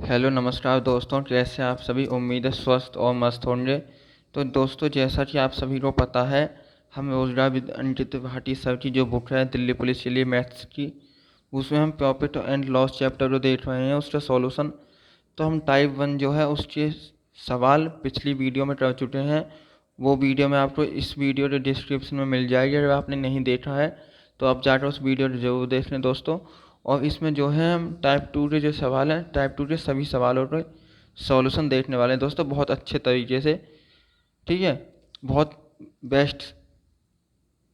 Hello नमस्कार दोस्तों, कैसे आप सभी। उम्मीद है स्वस्थ और मस्त होंगे। तो दोस्तों, जैसा कि आप सभी को पता है, हम रोजगार विद अंकित त्रिपाठी सर की जो बुक है दिल्ली पुलिस के लिए मैथ्स की, उसमें हम प्रॉफिट एंड लॉस चैप्टर जो देख रहे हैं उसका सॉल्यूशन। तो हम टाइप 1 जो है उसके सवाल पिछली वीडियो में कर चुके हैं। वो वीडियो में आपको इस वीडियो के डिस्क्रिप्शन में मिल जाएगी। अगर आपने नहीं देखा है तो आप जाकर उस वीडियो को जरूर देख लें दोस्तों। और इसमें जो है हम टाइप 2 के जो सवाल हैं, टाइप 2 के सभी सवालों के सॉल्यूशन देखने वाले हैं दोस्तों, बहुत अच्छे तरीके से। ठीक है, बहुत बेस्ट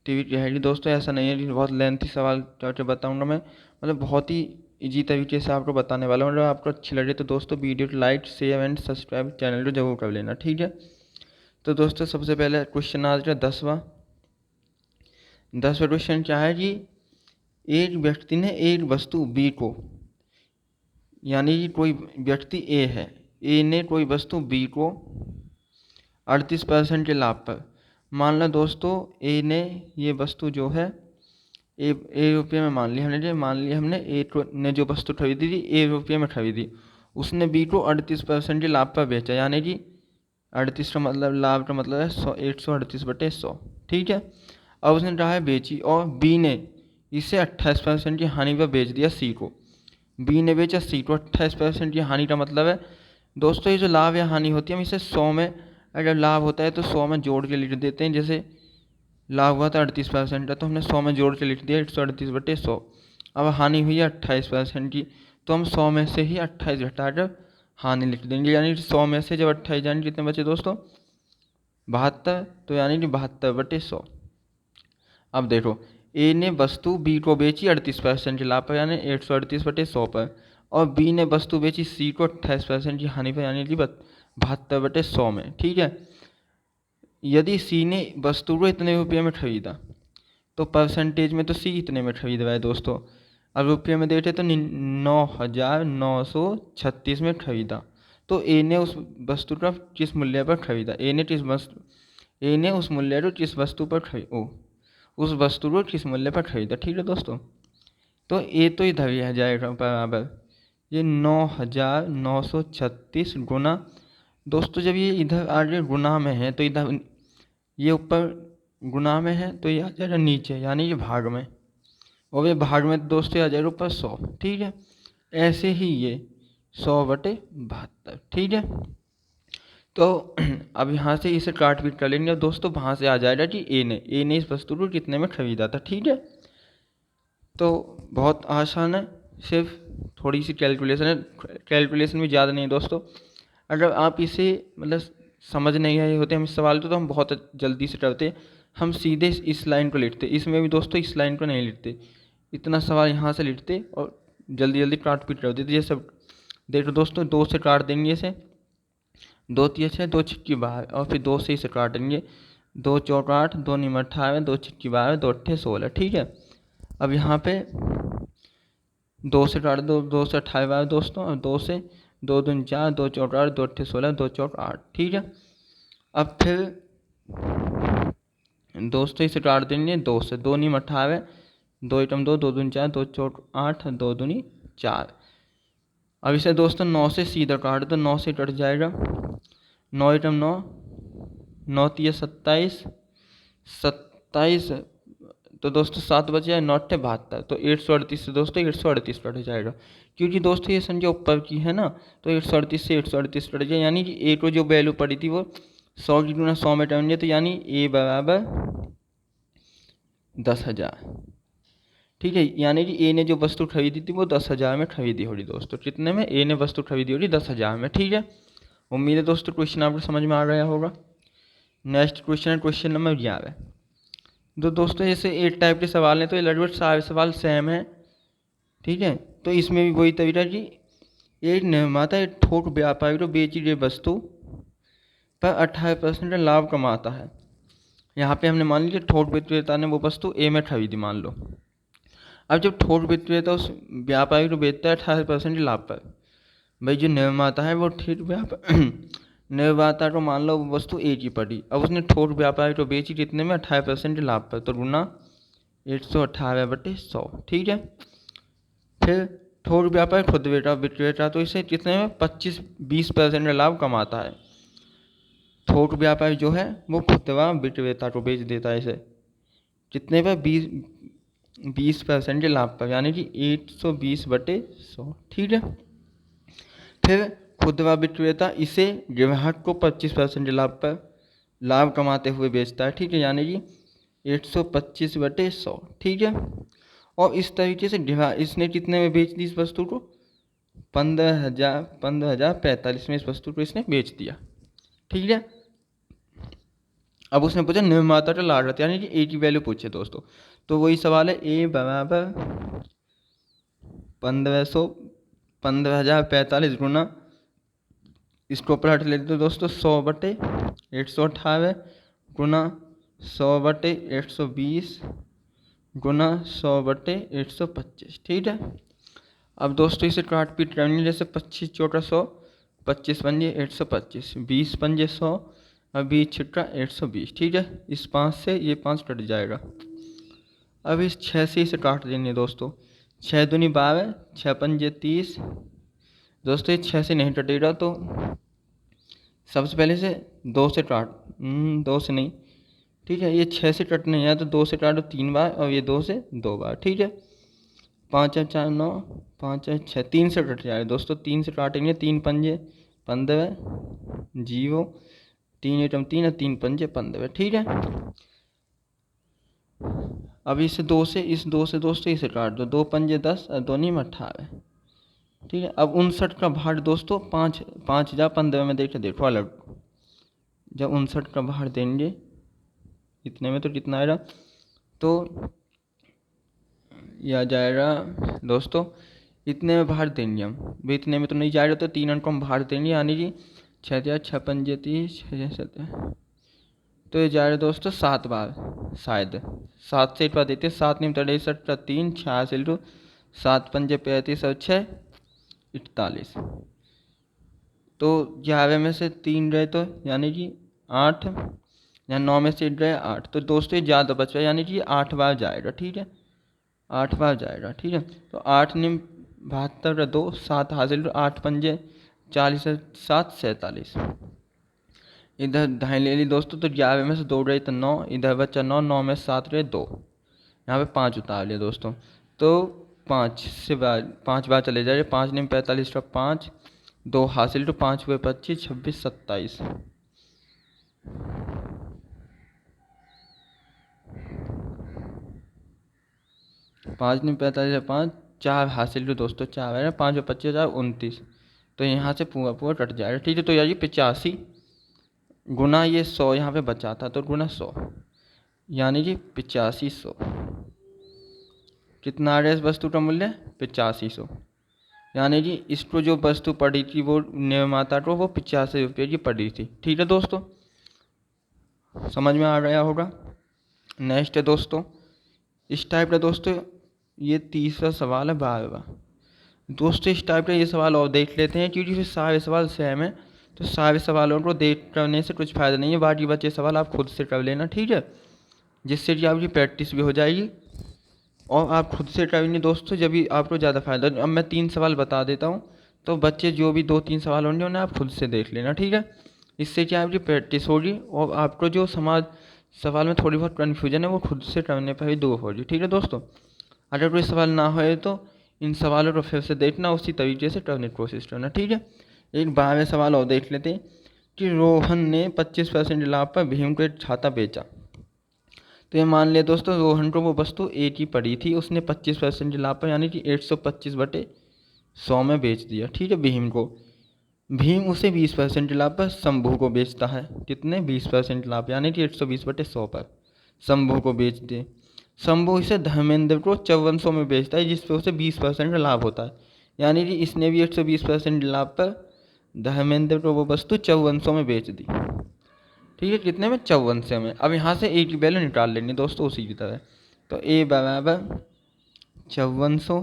टीवी रहेगी दोस्तों। ऐसा नहीं है कि बहुत लेंथी सवाल करके बताऊंगा मैं, मतलब बहुत ही इजी तरीके से आपको बताने वाला हूँ। अगर आपको अच्छी लगे तो दोस्तों वीडियो को like share and subscribe channel को जरूर कर लेना। ठीक है, तो दोस्तों सबसे पहले क्वेश्चन आज का 10वां क्वेश्चन क्या है कि एक व्यक्ति ने एक वस्तु बी को, यानी कि कोई व्यक्ति ए है, ए ने कोई वस्तु बी को 38% के लाभ पर, मान लो दोस्तों ए ने ये वस्तु जो है ए रुपये में मान लिया हमने ए ने जो वस्तु खरीदी थी ए रुपये में खरीदी, उसने बी को 38% के लाभ पर बेचा, यानी कि 38 का मतलब लाभ का मतलब है 138/100। ठीक है, अब उसने कहा है बेची, और बी ने इसे 28% की हानि पर बेच दिया सी को। बी ने बेचा सी को 28% की हानि का मतलब है दोस्तों, ये जो लाभ या हानि होती है हम इसे 100 में, अगर लाभ होता है तो 100 में जोड़ के लिख देते हैं। जैसे लाभ हुआ था 38% का, तो हमने 100 में जोड़ के लिख दिया 138/100। अब हानि हुई है 28% की, तो हम 100 में से ही 28 घटाकर हानि लिख देंगे, यानी 100 में से जब 28 जाने कितने बचे दोस्तों, 72, तो यानी कि 72/100। अब देखो, ए ने वस्तु बी को बेची 38% के लाभ पर, यानी 138/100 पर, और बी ने वस्तु बेची सी को 28% की हानि पर, यानी कि 72/100 में। ठीक है, यदि सी ने वस्तु को इतने रुपये में खरीदा तो परसेंटेज में तो सी इतने में खरीद रहा है दोस्तों। अब रुपये में देखे तो 9,936 में खरीदा, तो ए ने उस वस्तु का किस मूल्य पर खरीदा, ए ने उस मूल्य को किस वस्तु पर उस वस्तु को किस मूल्य पर खरीदा। ठीक है दोस्तों, तो ए तो इधर ही आ जाएगा बराबर ये 9,936 गुना, दोस्तों जब ये इधर आगे गुना में है तो इधर ये ऊपर गुना में है तो ये आ जाएगा नीचे, यानी ये भाग में, और ये भाग में दोस्तों आ जाएगा ऊपर 100। ठीक है, ऐसे ही ये 100/72। ठीक है, तो अब यहाँ से इसे काट पीट कर लेंगे दोस्तों, वहाँ से आ जाएगा कि ए ने इस वस्तु को कितने में खरीदा था। ठीक है, तो बहुत आसान है, सिर्फ थोड़ी सी कैलकुलेशन है, कैलकुलेशन भी ज़्यादा नहीं है दोस्तों। अगर आप इसे मतलब समझ नहीं आए होते हम इस सवाल तो हम बहुत जल्दी से करते, हम सीधे इस लाइन को लिखते, इसमें भी दोस्तों इस लाइन को नहीं लिखते, इतना सवाल यहाँ से लिखते और जल्दी जल्दी काट पीट कर देते। ये सब देखो दोस्तों, 2 से काट देंगे इसे, 2 3 6 2 छिक्की 12, और फिर 2 से इसे काटेंगे, 2 चौक 8, 2 निम 18, 2 छिक्की 12, 2 अट्ठे 16। ठीक है, अब यहाँ पे 2 से काट दो, 2 से 28 दोस्तों, और 2 से 2 दूनी 4, 2 चौक 8, 2 अट्ठे 16, 2 चौक 8। ठीक है, अब फिर दोस्तों इसे काट देंगे 2 से, 2 निम 18, 2 एकम 2, 2 दूनी 4, 2 चौक 8, 2 दूनी 4। अब इसे दोस्तों 9 से सीधा काट दो, 9 से कट जाएगा, 9 एकम 9, 9 तिया 27, 27, तो दोस्तों 7 बचे 9 अट्ठे 72, तो 138 से दोस्तों 138 कट जाएगा, क्योंकि दोस्तों ये संख्या ऊपर की है ना, तो 138 से 138 कट जाए, यानी कि ए को जो वैल्यू पड़ी थी वो 100 की गुना 100 में टर्न, तो यानी ए बराबर 10,000। ठीक है, यानी कि ए ने जो वस्तु खरीदी थी वो 10,000 में खरीदी होगी दोस्तों, कितने में, ए ने वस्तु खरीदी होगी 10,000 में। ठीक है, उम्मीद है दोस्तों क्वेश्चन आपको समझ में आ गया होगा। नेक्स्ट क्वेश्चन है क्वेश्चन नंबर 11। तो दोस्तों जैसे एक टाइप के सवाल हैं तो ये लगभग सारे सवाल सेम है। ठीक है, तो इसमें भी वही तरीका कि एक निर्माता एक थोक व्यापारी को बेची गई वस्तु पर 18% का लाभ कमाता है। यहाँ पे हमने मान लिया थोक विक्रेता ने वो वस्तु ए में खरीदी, मान लो। अब जब थोक विक्रेता उस व्यापारी को बेचता है 18% लाभ पर, भाई जो निर्माता है वो ठीक निर्माता को मान लो वो वस्तु ए की पड़ी, अब उसने थोक व्यापारी को बेची कितने में, 18% लाभ पर, तो गुना 118/100। ठीक है, फिर थोक व्यापारी खुद विक्रेता तो इसे कितने में 25-20% लाभ कमाता है। थोक व्यापारी जो है वो खुदरा विक्रेता को बेच देता है इसे कितने पर 20% के लाभ पर, यानी कि 120/100। ठीक है। फिर खुदरा विक्रेता इसे ग्राहक को 25% लाभ पर लाभ कमाते हुए बेचता है। ठीक है, यानी कि 125/100। ठीक है। और इस तरीके से इसने कितने में बेच दी इस वस्तु को? 15,045 में इस वस्तु को इसने बेच दिया। ठीक है। अब उसने पूछा निर्माता का लागत, यानी कि ए की वैल्यू पूछे दोस्तों। तो वही सवाल है, ए बराबर 15,045 गुना, इसको पलट लेते तो दोस्तों 100/118 गुना 100/120 गुना 100/125। ठीक है। अब दोस्तों इसे काट पीट करनी, जैसे 25 चौका 100, 25 पंजे 125, 20 पंजे 100 और 20 छिक्का 120। ठीक है। इस 5 से ये 5 कट जाएगा। अब इस 6 से इसे काट देंगे दोस्तों। 6 दूनी 12, 6 पंजे 30। दोस्तों ये 6 से नहीं कटेगा तो सबसे पहले से 2 से काट 2 से नहीं। ठीक है, ये 6 से कट नहीं है तो 2 से काटो 3 बार और ये 2 से 2 बार। ठीक है। 5 और 4 9, 5 और 6 3 से कट जाएगा दोस्तों। 3 से काटेंगे, 3 पंजे 15, 0, 3 एकम 3 और 3 पंजे 15। ठीक है। अब इस 2 से दोस्तों इसे काट दो, 2 पंजे 10 और 2 नीम 18। ठीक है। अब 59 का भाग दोस्तों 5,015 में देखो अलग। जब 59 का भाग देंगे इतने में तो कितना आएगा, तो यह जाएगा दोस्तों इतने में भार देंगे हम। भाई इतने में तो नहीं जाएगा तो 3 अंक को हम भार देंगे, यानी कि 6 पंजे 30, 6 7, तो ये जाएगा दोस्तों 7 बार, शायद 7 से 1 बार देते हैं। 7 नीम 63 का 3, 66, 7 पंजे 35 और 6 41। तो 11 में से 3 गए तो यानी कि 8, या 9 में से 1 गए 8, तो दोस्तों ये ज़्यादा बच गया, यानी कि 8 बार जाएगा। ठीक है, 8 बार जाएगा। ठीक है। तो 8 निम 72 का 2, 7 हासिल, 8 पंजे 40, 7 47। इधर ढाई ले ली दोस्तों, तो 11 में से 2 गए तो 9, इधर बच्चा 9, 9 में से 7 गए 2, यहाँ पे 5 उतार लिया दोस्तों। तो 5 बार चले जाए। 5 निम 45 का 5, 2 हासिल, तो 5 हुए 25, 26 27। 5 निम 45 5, 4 हासिल, तो दोस्तों 4 है, 5 और 25 4 29। तो यहाँ से पूरा कट जाएगा। ठीक है। तो यार ये 85 गुना ये 100 यहाँ पे बचा था, तो गुना 100, यानी कि 8500। कितना आ रहा है इस वस्तु का मूल्य? 8500। यानी कि इसको जो वस्तु पड़ी थी वो निर्माता को वो 85 रुपये की पड़ी थी। ठीक है दोस्तों, समझ में आ गया होगा। नेक्स्ट है दोस्तों इस टाइप का दोस्तों ये तीसरा सवाल है 12वां। दोस्तों इस टाइप का ये सवाल और देख लेते हैं, क्योंकि फिर सारे सवाल सेम है, तो सारे सवालों को देख करने से कुछ फ़ायदा नहीं है। बाकी बचे सवाल आप खुद से कर लेना। ठीक है, जिससे कि आपकी प्रैक्टिस भी हो जाएगी और आप खुद से करेंगे दोस्तों, जब भी आपको ज़्यादा फायदा। अब मैं 3 सवाल बता देता हूँ, तो बच्चे जो भी 2-3 सवाल होंगे उन्हें आप खुद से देख लेना। ठीक है, इससे क्या आपकी प्रैक्टिस होगी और आपको जो सवाल में थोड़ी बहुत कन्फ्यूजन है वो खुद से करने पर ही दूर होगी। ठीक है दोस्तों, अगर कोई सवाल ना हो तो इन सवालों को फिर से देखना, उसी तरीके से करने की कोशिश करना। ठीक है। एक 12वें सवाल और देख लेते हैं कि रोहन ने 25% लाभ पर भीम को एक छाता बेचा। तो ये मान लिया दोस्तों रोहन को वो वस्तु ए की पड़ी थी, उसने 25% लाभ पर यानी कि 125/100 में बेच दिया। ठीक है, भीम को। भीम उसे 20% लाभ पर शंभू को बेचता है। कितने? 20% लाभ, यानी कि 120/100 पर शंभू को बेच दे। शंभू इसे धर्मेंद्र को 5400 में बेचता है, जिस पर उसे 20% लाभ होता है। यानी कि इसने भी 120% लाभ पर धर्मेंद्र को वो वस्तु 5400 में बेच दी। ठीक है, कितने में? 5400 में। अब यहाँ से ए की वैल्यू निकाल लेंगे दोस्तों उसी की तरह। तो ए बराबर 5400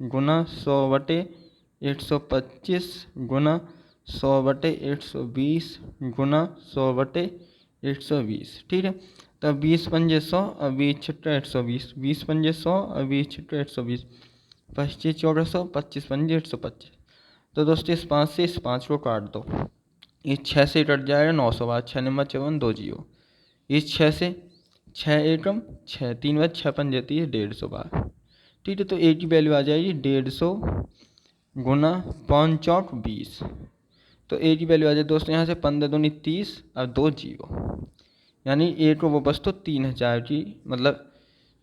गुना 100/125 गुना 100/120 गुना 100/120। ठीक है, तो 20 पंजे 100 और 20 छिट्टा 120, 20 पंजे 100 और 20 छिट्टा 120, 25 1400, 25 पंजे 125। तो दोस्तों इस 5 से इस 5 को काट दो, इस 6 से कट जाएगा 900 बार, 6 नंबर 54 2 जीरो। इस 6 से 6 एकम 6 3 बार 6 पंजे 150 बार। ठीक है, तो ए की वैल्यू आ जाएगी 150 गुना 5 चौक 20। तो ए की वैल्यू आ जाए दोस्तों यहाँ से 15 दूनी 30 और 2 जीरो, यानी ए को वो वस्तु 3000 की, मतलब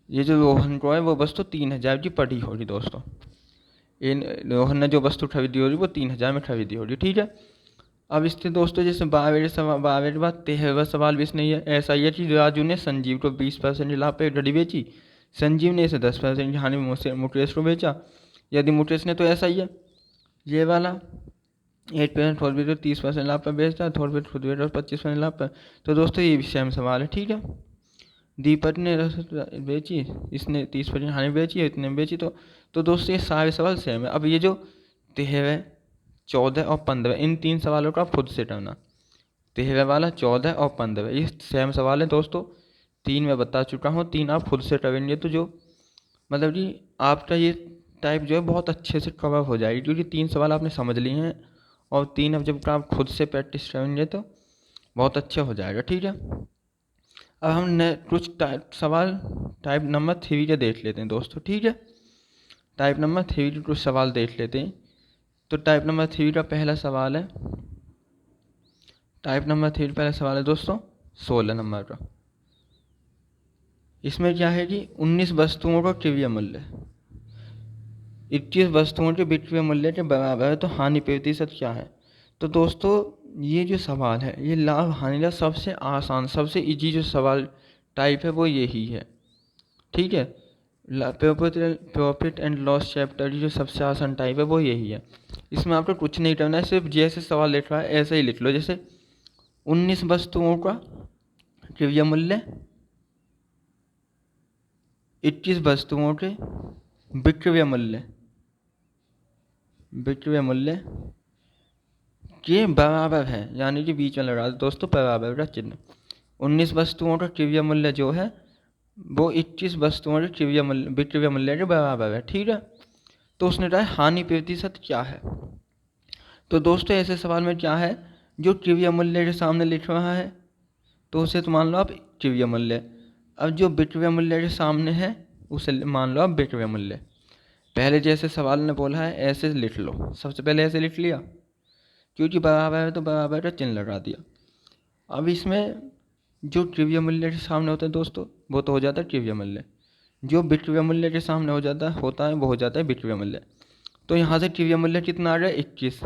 ये जो रोहन को है वो वस्तु 3000 की पड़ी होगी दोस्तों। रोहन ने जो वस्तु खरीदी होगी वो 3000 में खरीदी होगी। ठीक है, अब इसके दोस्तों जैसे 12वें बाद 13वां सवाल भी इसने ऐसा ही है कि राजू ने संजीव को 20% लाभ पे घड़ी बेची, संजीव ने इसे 10% की हानि में मुकेश को बेचा। यदि मुकेश ने, तो ऐसा ही है ये वाला 8% थोड़ा 30% लाभ पर बेचता है, थोड़ा खुद बेचा 25% लाभ पर। तो दोस्तों ये भी सेम सवाल है। ठीक है, दीपक ने बेची, इसने 30% हानि बेची, इतने बेची। तो दोस्तों ये सारे सवाल सेम है। अब ये जो 13, 14 और 15, इन 3 सवालों का खुद से करना। 13 वाला, 14 और 15, ये सेम सवाल है दोस्तों। 3 मैं बता चुका हूँ, 3 आप खुद से करेंगे तो जो मतलब कि आपका ये टाइप जो है बहुत अच्छे से कवर हो जाएगी, क्योंकि 3 सवाल आपने समझ लिए हैं और 3 अब जब आप खुद से प्रैक्टिस करेंगे तो बहुत अच्छा हो जाएगा। ठीक है, अब हम कुछ सवाल टाइप नंबर 3 के देख लेते हैं दोस्तों। ठीक है, टाइप नंबर 3 के कुछ सवाल देख लेते हैं। तो टाइप नंबर 3 का पहला सवाल है, टाइप नंबर 3 पहला सवाल है दोस्तों 16 नंबर का। इसमें क्या है कि 19 वस्तुओं का क्रिया मूल्य 21 वस्तुओं के विक्रय मूल्य के बराबर है, तो हानि प्रतिशत क्या है। तो दोस्तों ये जो सवाल है ये लाभ हानि का सबसे आसान, सबसे इजी जो सवाल टाइप है वो यही है। ठीक है, प्रॉफिट एंड लॉस चैप्टर की जो सबसे आसान टाइप है वो यही है। इसमें आपको कुछ नहीं करना है, सिर्फ जैसे सवाल लिख रहा है ऐसे ही लिख लो। जैसे 19 वस्तुओं का क्रय मूल्य 21 वस्तुओं के विक्रय मूल्य के बराबर है, यानी कि बीच में लगा दो दोस्तों बराबर का चिन्ह। 19 वस्तुओं का क्रय मूल्य जो है वो 21 वस्तुओं के विक्रय मूल्य के बराबर है। ठीक है, तो उसने कहा हानि प्रतिशत क्या है। तो दोस्तों ऐसे सवाल में क्या है, जो क्रय मूल्य के सामने लिख रहा है तो उसे तो मान लो आप क्रय मूल्य। अब जो विक्रय मूल्य के सामने है उसे मान लो आप विक्रय मूल्य। पहले जैसे सवाल ने बोला है ऐसे लिख लो, सबसे पहले ऐसे लिख लिया, क्योंकि बराबर है तो बराबर का चिन्ह लगा दिया। अब इसमें जो क्रय मूल्य के सामने होता है दोस्तों वो तो हो जाता है क्रय मूल्य, जो विक्रय मूल्य के सामने होता है वो हो जाता है विक्रय मूल्य। तो यहाँ से क्रय मूल्य कितना आ रहा है 21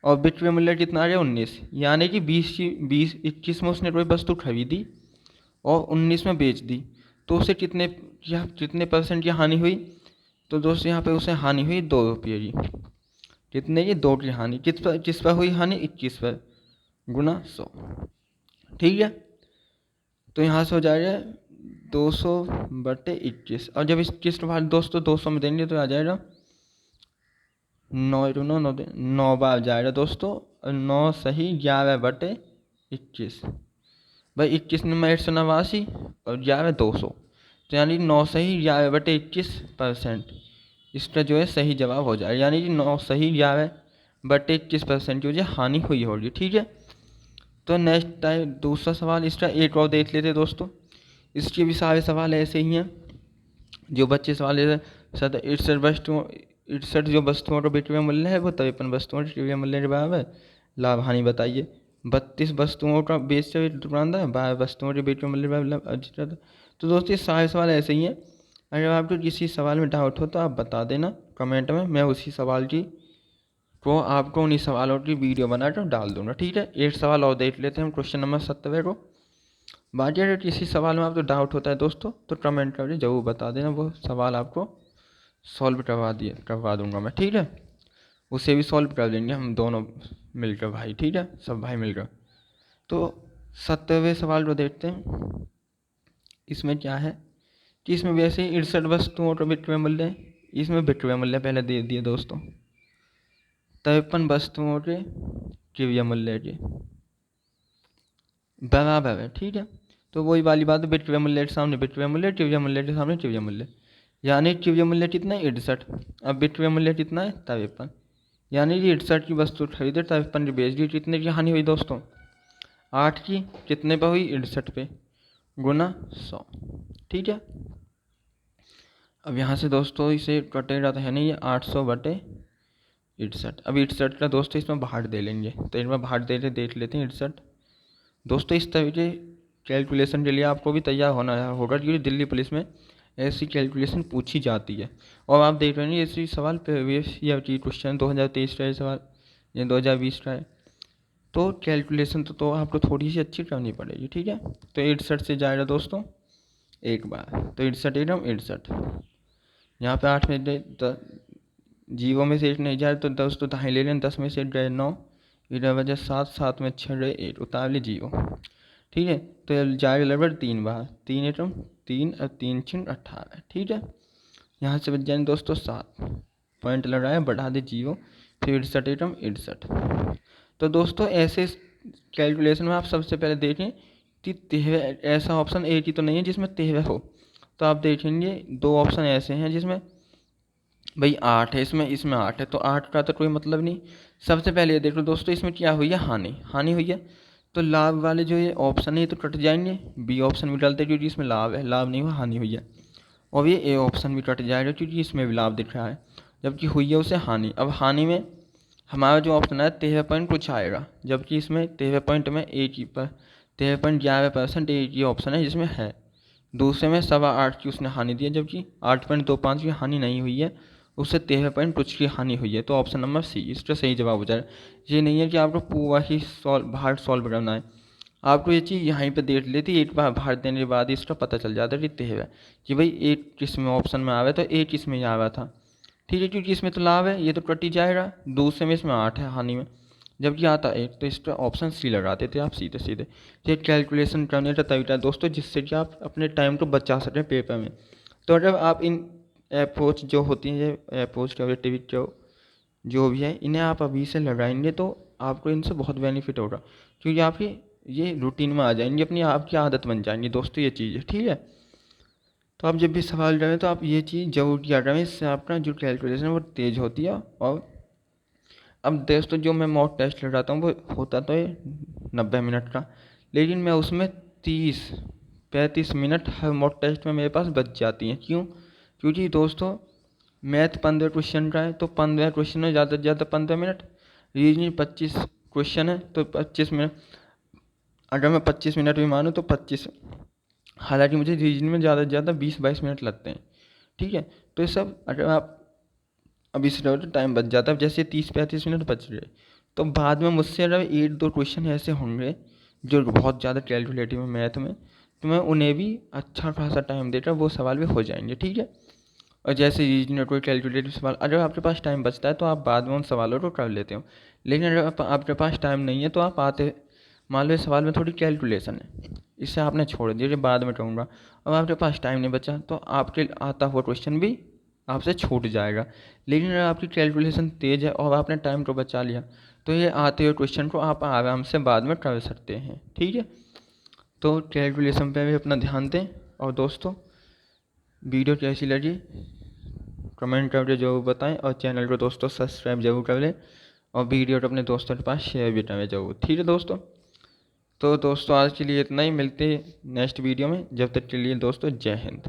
और विक्रय मूल्य कितना आ रहा है 19, यानी कि 21 में उसने कोई वस्तु खरीदी और 19 में बेच दी, तो उसे कितने परसेंट की हानि हुई। तो दोस्तों यहाँ पे उसे हानि हुई 2 रुपये की। कितने की 2 की हानि, किस पर हुई हानि 21 पर गुना 100। ठीक है, तो यहाँ से हो जाएगा 200/21। और जब इस किस्त भाग दोस्तों 200 में देंगे तो आ जाएगा 9 बार जाएगा दोस्तों, 9 सही 11/21 भाई 21 नंबर 189 और 11 200, तो यानी 9 सही 11/21%। इसका जो है सही जवाब हो जाएगा, यानी कि 9 सही 11/21% की वजह हानि हुई होगी। ठीक है, तो नेक्स्ट टाइम दूसरा सवाल इसका एक और देख लेते दोस्तों। इसके भी सारे सवाल ऐसे ही हैं जो बच्चे सवाल जैसे 68 जो वस्तुओं का विक्रय मूल्य है वो 53 वस्तुओं के विक्रय मूल्य के बराबर। लाभ हानि बताइए। 32 वस्तुओं का बेच दुकानदार, 12 वस्तुओं के विक्रय मूल्य बराबर। तो दोस्तों ये सारे सवाल ऐसे ही हैं। अगर आपको किसी सवाल में डाउट हो तो आप बता देना कमेंट में, मैं उसी सवाल की को आपको उन्हीं सवालों की वीडियो बनाकर डाल दूंगा। ठीक है, एक सवाल और देख लेते हैं हम, क्वेश्चन नंबर 70 को। बाकी अगर किसी सवाल में आपको डाउट होता है दोस्तों तो कमेंट करके जरूर बता देना, वो सवाल आपको सॉल्व करवा दूंगा मैं। ठीक है, उसे भी सॉल्व कर देंगे हम दोनों मिलकर भाई। ठीक है, सब भाई मिलकर। तो 70वें सवाल को देखते हैं। इसमें क्या है कि इसमें वैसे ही 68 वस्तुओं का विक्रय मूल्य है, इसमें विक्रय मूल्य पहले दे दिए दोस्तों। 53 वस्तुओं के क्रय मूल्य के बराबर है। ठीक है, तो वही वाली बात है, विक्रय मूल्य के सामने विक्रय मूल्य, क्रय मूल्य के सामने क्रय मूल्य। यानी ट्रिव्य मूल्य कितना है 61। अब विक्रय मूल्य कितना है 53। यानी कि 61 की वस्तु खरीदे 53 की बेच दी, कितने की हानि हुई दोस्तों 8 की, कितने पे हुई 61 पे, गुना 100। ठीक है। अब यहाँ से दोस्तों इसे कटेगा तो है नहीं, ये 800/61। अब 61 का दोस्तों इसमें भाग दे लेंगे, तो इसमें भाग दे देख लेते हैं 61। दोस्तों इस तरीके कैलकुलेशन के लिए आपको भी तैयार होना होगा, क्योंकि दिल्ली पुलिस में ऐसी कैलकुलेशन पूछी जाती है। और आप देख रहे हैं ऐसी सवाल प्रीवियस ईयर की क्वेश्चन 2023 का ये सवाल, ये 2020 का है। तो कैलकुलेशन तो आपको थोड़ी सी अच्छी करनी पड़ेगी। ठीक है। तो 61 से जाएगा दोस्तों एक बार, तो 61 एकदम 61। यहाँ पे 8 में जीरो में से 1 नहीं जाए तो दोस्तों दाएँ ले लें, 10 में से 1 गए 9, इधर वजह 7, 7 में 6 गए 1, उतार ली जीरो। ठीक है। तो जाएगा लगभग 3 बार, 3 एकदम 3 और 3 6 18। ठीक है। यहाँ से बच जाएंगे दोस्तों 7, पॉइंट लगाया बढ़ा दे जीरो, फिर 61 एकदम 61। तो दोस्तों ऐसे कैलकुलेशन में आप सबसे पहले देखें कि 13 ऐसा ऑप्शन एक ही तो नहीं है जिसमें 13 हो। तो आप देखेंगे 2 ऑप्शन ऐसे हैं जिसमें भाई 8 है, इसमें 8 है, तो 8 का तो कोई मतलब नहीं। सबसे पहले ये देख लो दोस्तों इसमें क्या हुई है, हानि हुई है। तो लाभ वाले जो ये ऑप्शन है ये तो कट जाएंगे, बी ऑप्शन भी डालते क्योंकि इसमें लाभ है, लाभ नहीं हुआ हानि हुई है। और ये ए ऑप्शन भी कट जाएगा क्योंकि इसमें भी लाभ दिख रहा है, जबकि हुई है उसे हानि। अब हानि में हमारा जो ऑप्शन है 13 पॉइंट कुछ आएगा, जबकि इसमें 13 पॉइंट में 13.11% एक ही ऑप्शन है जिसमें है। दूसरे में 8.25 की उसने हानि दी है, जबकि 8.25 की हानि नहीं हुई है, उससे 13 पॉइंट कुछ की हानि हुई है। तो ऑप्शन नंबर सी इसका सही जवाब हो जाएगा। ये नहीं है कि आपको पूरा ही बाहर सॉल्व करना है, आपको ये चीज़ यहीं पे देख लेती, एक बार बाहर देने के बाद इसका पता चल जाता है कि भाई एक किस में ऑप्शन में आ रहा है, तो एक किस में आ रहा था। ठीक है। क्योंकि इसमें तो लाभ है, ये तो कट ही जाएगा। दूसरे में इसमें 8 है हानि में, जबकि आता एक, तो इसका ऑप्शन सी लगाते थे आप सीधे सीधे। ये कैलकुलेशन करने का तरीका है दोस्तों, जिससे कि आप अपने टाइम को बचा सकें पेपर में। तो अगर आप इन अप्रोच जो होती हैं, ये अप्रोच क्रिएटिविटी जो भी है, इन्हें आप अभी से लगाएंगे तो आपको इनसे बहुत बेनिफिट होगा, क्योंकि आपकी ये रूटीन में आ जाएंगी, अपनी आपकी आदत बन जाएंगी दोस्तों ये चीज़ है। ठीक है। तो आप जब भी सवाल करें तो आप ये चीज़ जरूर किया करें, इससे आपका जो कैलकुलेशन है वो तेज़ होती है। और अब दोस्तों जो मैं मॉक टेस्ट लगाता हूँ वो होता तो है 90 मिनट का, लेकिन मैं उसमें 30-35 मिनट हर मॉक टेस्ट में मेरे पास बच जाती हैं। क्यों? क्योंकि दोस्तों मैथ 15 क्वेश्चन का है, तो 15 क्वेश्चन में ज़्यादा से ज़्यादा 15 मिनट, रीजनिंग 25 क्वेश्चन है तो 25 मिनट। अगर मैं 25 मिनट भी मानूँ तो 25, हालांकि मुझे रीजनिंग में ज़्यादा से ज़्यादा 20-22 मिनट लगते हैं। ठीक है। तो ये सब अगर आप अभी से तो टाइम बच जाता है, जैसे 30-35 मिनट बच गए, तो बाद में मुझसे अगर 1-2 क्वेश्चन ऐसे होंगे जो बहुत ज़्यादा कैलकुलेटिव है मैथ में, तो मैं उन्हें भी अच्छा खासा टाइम देकर वो सवाल भी हो जाएंगे। ठीक है। और जैसे रीजनिंग कोई कैलकुलेटिव सवाल अगर आपके पास टाइम बचता है तो आप बाद में उन सवालों को कर लेते हो, लेकिन अगर आपके पास टाइम नहीं है तो आप आते मान लो इस सवाल में थोड़ी कैलकुलेशन है, इसे आपने छोड़ दिया, बाद में कहूँगा। अब आपके पास टाइम नहीं बचा तो आपके आता हुआ क्वेश्चन भी आपसे छूट जाएगा। लेकिन अगर आपकी कैलकुलेशन तेज़ है और आपने टाइम को बचा लिया तो ये आते हुए क्वेश्चन को आप आराम से बाद में कर सकते हैं। ठीक है। तो कैलकुलेशन पे भी अपना ध्यान दें। और दोस्तों वीडियो कैसी लगी कमेंट करके जरूर बताएं, और चैनल को दोस्तों सब्सक्राइब जरूर कर लें, और वीडियो को अपने दोस्तों के पास शेयर भी करें जरूर। ठीक है दोस्तों। तो दोस्तों आज के लिए इतना ही, मिलते हैं नेक्स्ट वीडियो में, जब तक के लिए दोस्तों जय हिंद।